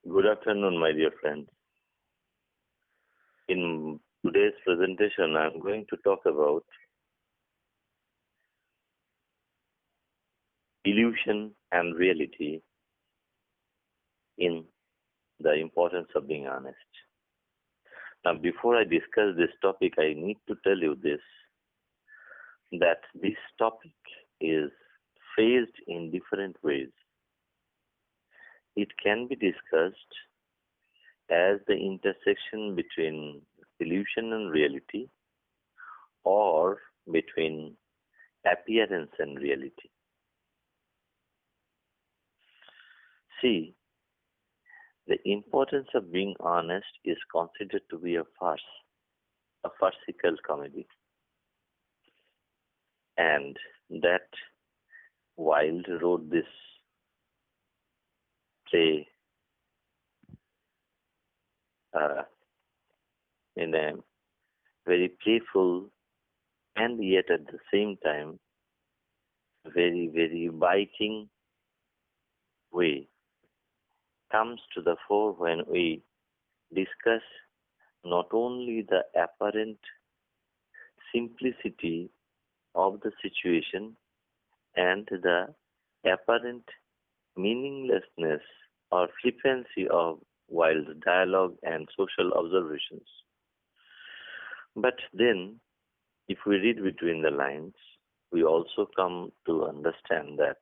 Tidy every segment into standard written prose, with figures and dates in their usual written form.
Good afternoon, my dear friends. In today's presentation, I'm going to talk about illusion and reality in the importance of being honest. Now, before I discuss this topic, I need to tell you this, that this topic is phrased in different ways. It can be discussed as the intersection between illusion and reality, or between appearance and reality. See, the importance of being honest is considered to be a farce, a farcical comedy. And that Wilde wrote this play in a very playful and yet at the same time very, very biting way comes to the fore when we discuss not only the apparent simplicity of the situation and the apparent meaninglessness or flippancy of wild dialogue and social observations. But then, if we read between the lines, we also come to understand that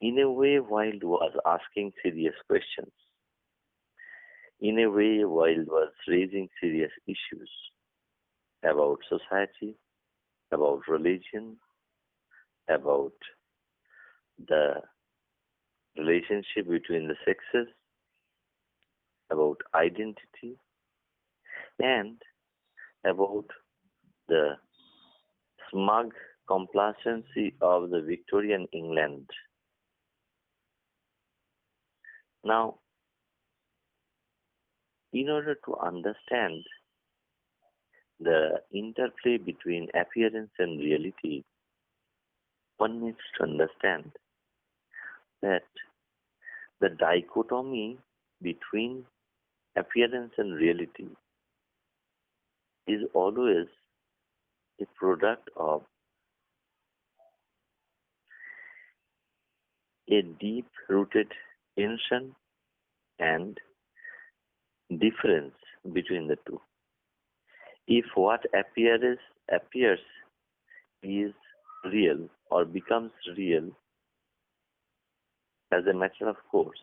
in a way, Wilde was asking serious questions. In a way, Wilde was raising serious issues about society, about religion, about the relationship between the sexes, about identity, and about the smug complacency of the Victorian England. Now, in order to understand the interplay between appearance and reality, one needs to understand that the dichotomy between appearance and reality is always a product of a deep-rooted tension and difference between the two. If what appears is real or becomes real as a matter of course,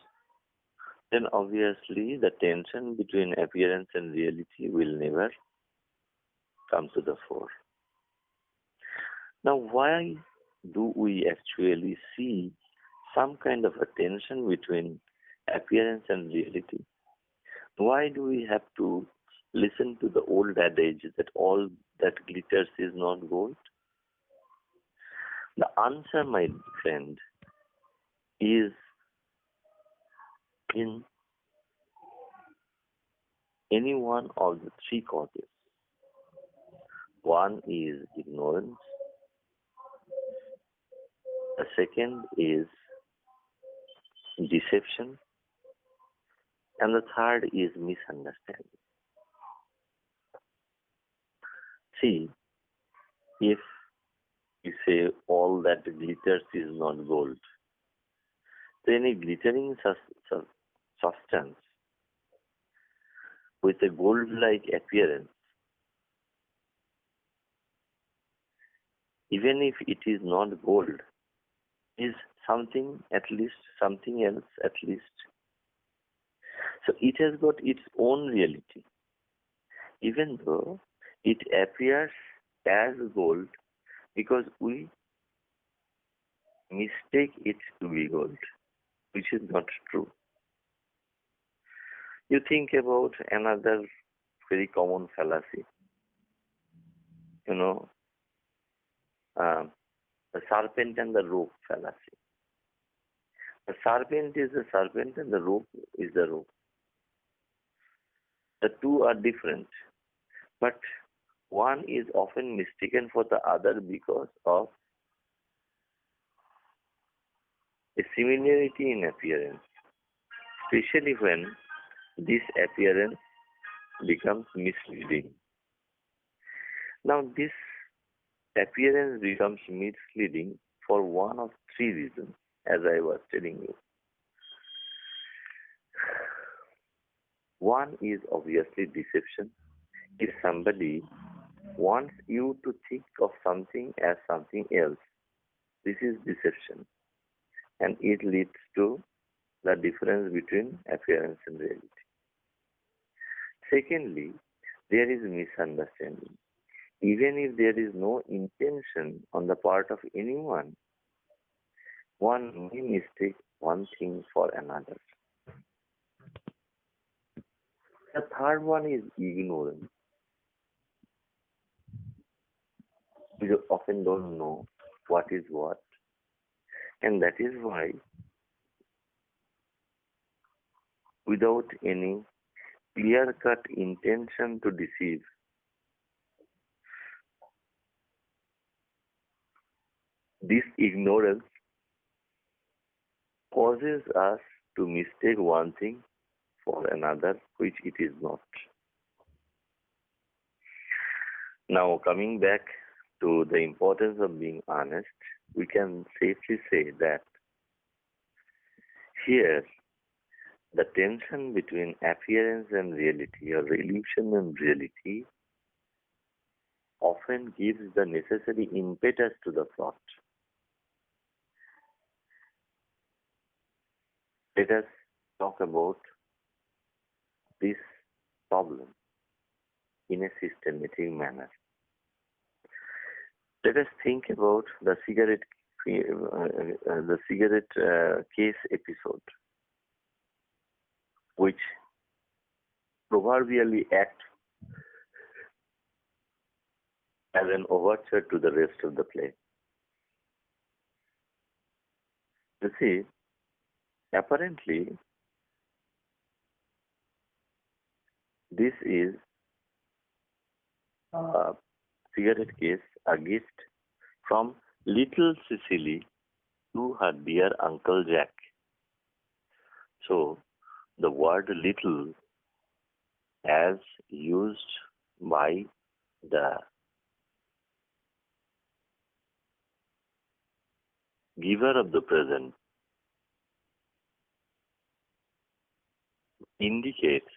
then obviously the tension between appearance and reality will never come to the fore. Now, why do we actually see some kind of a tension between appearance and reality? Why do we have to listen to the old adage that all that glitters is not gold? The answer, my friend, is in any one of the three causes. One is ignorance. The second is deception. And the third is misunderstanding. See, if you say all that glitters is not gold, then a glittering substance with a gold-like appearance, even if it is not gold, is something else at least. So it has got its own reality, even though it appears as gold because we mistake it to be gold, which is not true. You think about another very common fallacy, the serpent and the rope fallacy. The serpent is the serpent and the rope is the rope. The two are different, but one is often mistaken for the other because of a similarity in appearance. especially when this appearance becomes misleading. Now, this appearance becomes misleading for one of three reasons, as I was telling you. One is obviously deception. If somebody wants you to think of something as something else, this is deception, and it leads to the difference between appearance and reality. Secondly, there is misunderstanding. Even if there is no intention on the part of anyone, one may mistake one thing for another. The third one is ignorance. We often don't know what is what, and that is why, without any clear-cut intention to deceive, this ignorance causes us to mistake one thing for another, which it is not. Now, coming back to the importance of being honest, we can safely say that here the tension between appearance and reality, or illusion and reality, often gives the necessary impetus to the plot. Let us talk about this problem in a systematic manner. Let us think about the cigarette case episode, which proverbially acts as an overture to the rest of the play. You see, apparently, this is a cigarette case, a gift from little Cecily to her dear Uncle Jack. So, the word little, as used by the giver of the present, indicates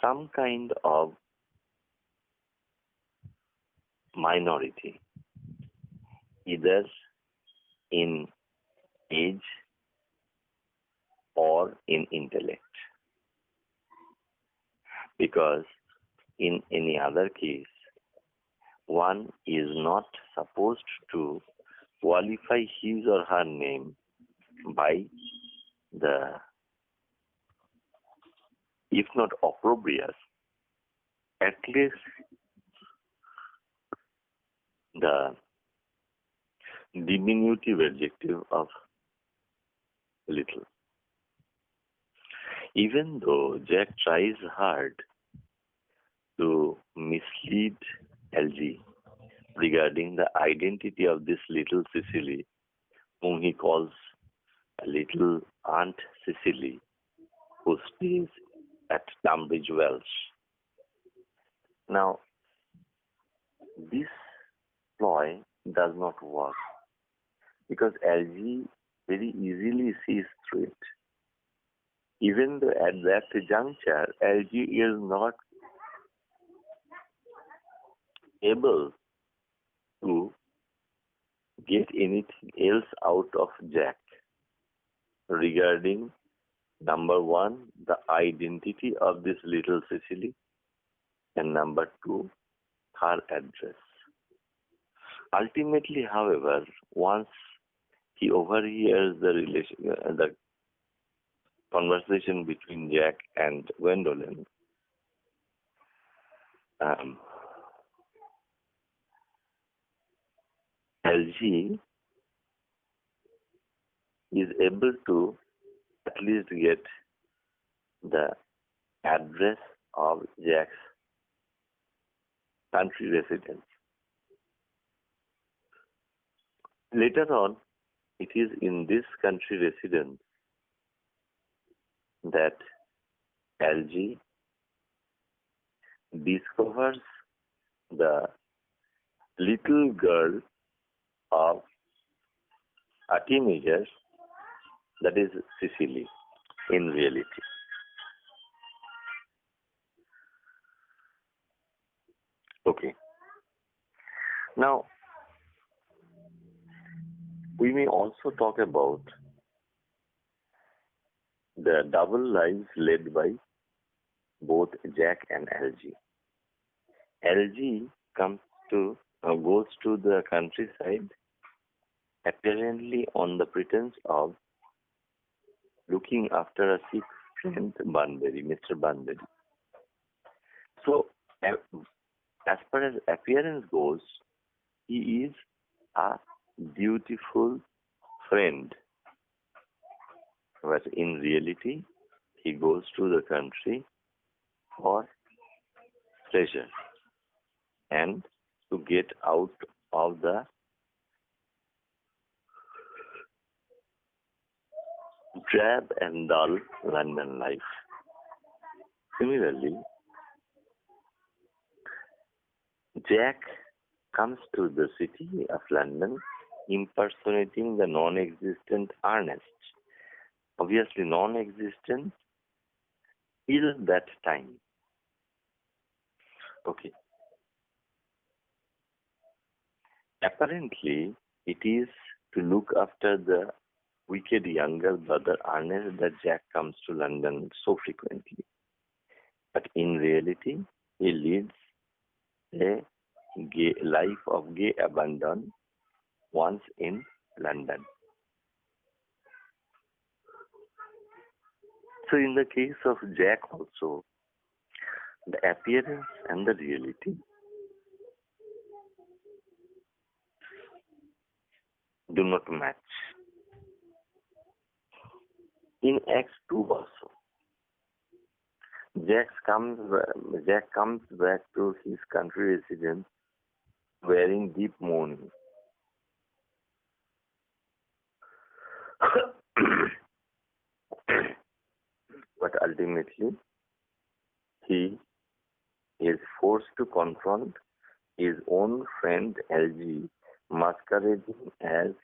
some kind of minority, either in age or in intellect. Because in any other case, one is not supposed to qualify his or her name by the, if not opprobrious, at least the diminutive adjective of little. Even though Jack tries hard to mislead LG regarding the identity of this little Cecily, whom he calls a little Aunt Cecily, who stays at Tunbridge Wells. Now, this ploy does not work because LG very easily sees through it. Even though at that juncture, LG is not able to get anything else out of Jack regarding, number one, the identity of this little Cecily, and number two, her address. Ultimately, however, once he overhears the conversation between Jack and Gwendolyn, LG is able to at least get the address of Jack's country residence. Later on, it is in this country residence that Algae discovers the little girl of a teenager, that is Cecily, in reality. Okay. Now, we may also talk about the double lives led by both Jack and Algae. Algae goes to the countryside apparently on the pretense of looking after a sick friend, Bunbury, Mr. Bunbury. So, as far as appearance goes, he is a beautiful friend, but in reality, he goes to the country for pleasure and to get out of the drab and dull London life. Similarly, Jack comes to the city of London impersonating the non-existent Earnest. Obviously non-existent till that time. Okay. Apparently, it is to look after the wicked younger brother Earnest that Jack comes to London so frequently. But in reality, he leads a life of gay abandon once in London. So in the case of Jack also, the appearance and the reality do not match. In Act 2 also, Jack comes back to his country residence wearing deep mourning. But ultimately, he is forced to confront his own friend Algae, masquerading as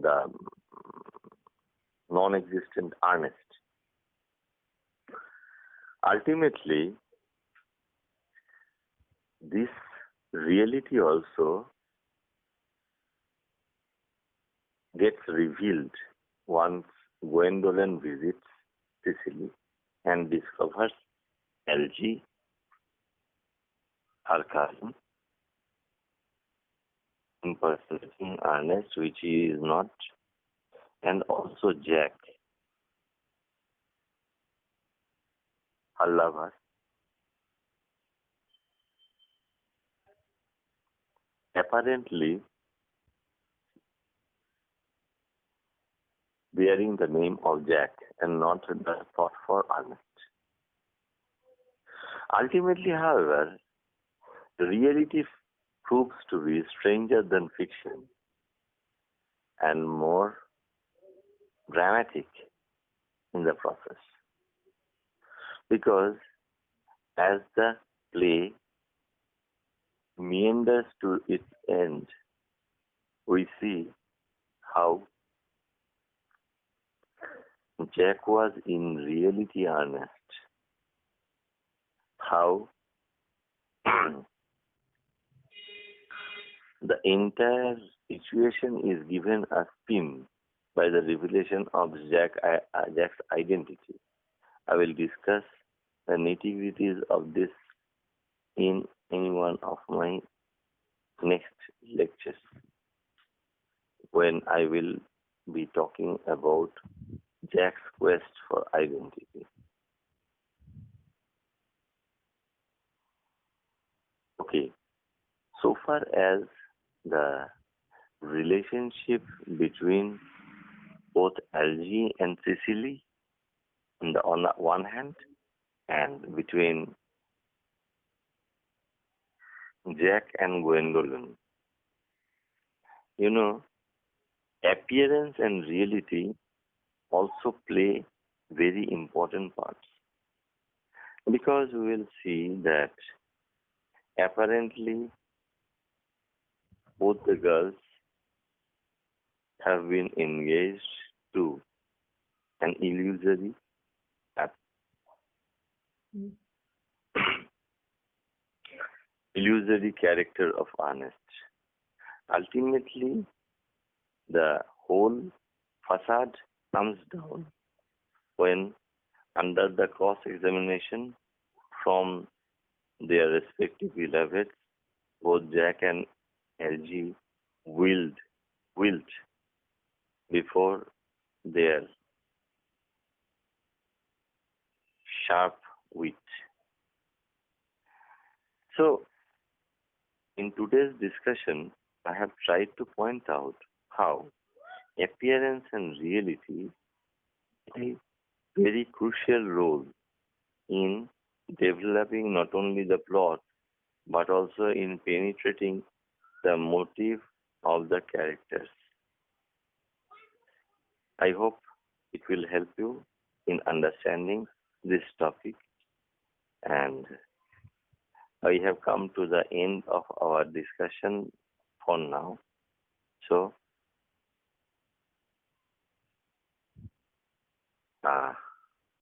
the non-existent Earnest. Ultimately, this reality also gets revealed once Gwendolyn visits Sicily and discovers Algae, her cousin, impersonating Ernest, which he is not, and also Jack, her lover, apparently bearing the name of Jack and not the thought for Ernest. Ultimately, however, reality proves to be stranger than fiction and more dramatic in the process. Because as the play meanders to its end, we see how Jack was in reality Ernest, how the entire situation is given a spin by the revelation of Jack's identity. I will discuss the nitty-gritties of this in any one of my next lectures when I will be talking about Jack's quest for identity. Okay, so far as the relationship between both Algae and Cecily on the one hand, and between Jack and Gwendolyn. You know, appearance and reality also play very important parts because we will see that apparently both the girls have been engaged to an ap- illusory character of Earnest. Ultimately, the whole facade comes down when, under the cross-examination from their respective beloveds, both Jack and LG willed, wilt before their sharp wit. So, in today's discussion, I have tried to point out how appearance and reality play a very crucial role in developing not only the plot but also in penetrating the motive of the characters. I hope it will help you in understanding this topic, and I have come to the end of our discussion for now. So, uh,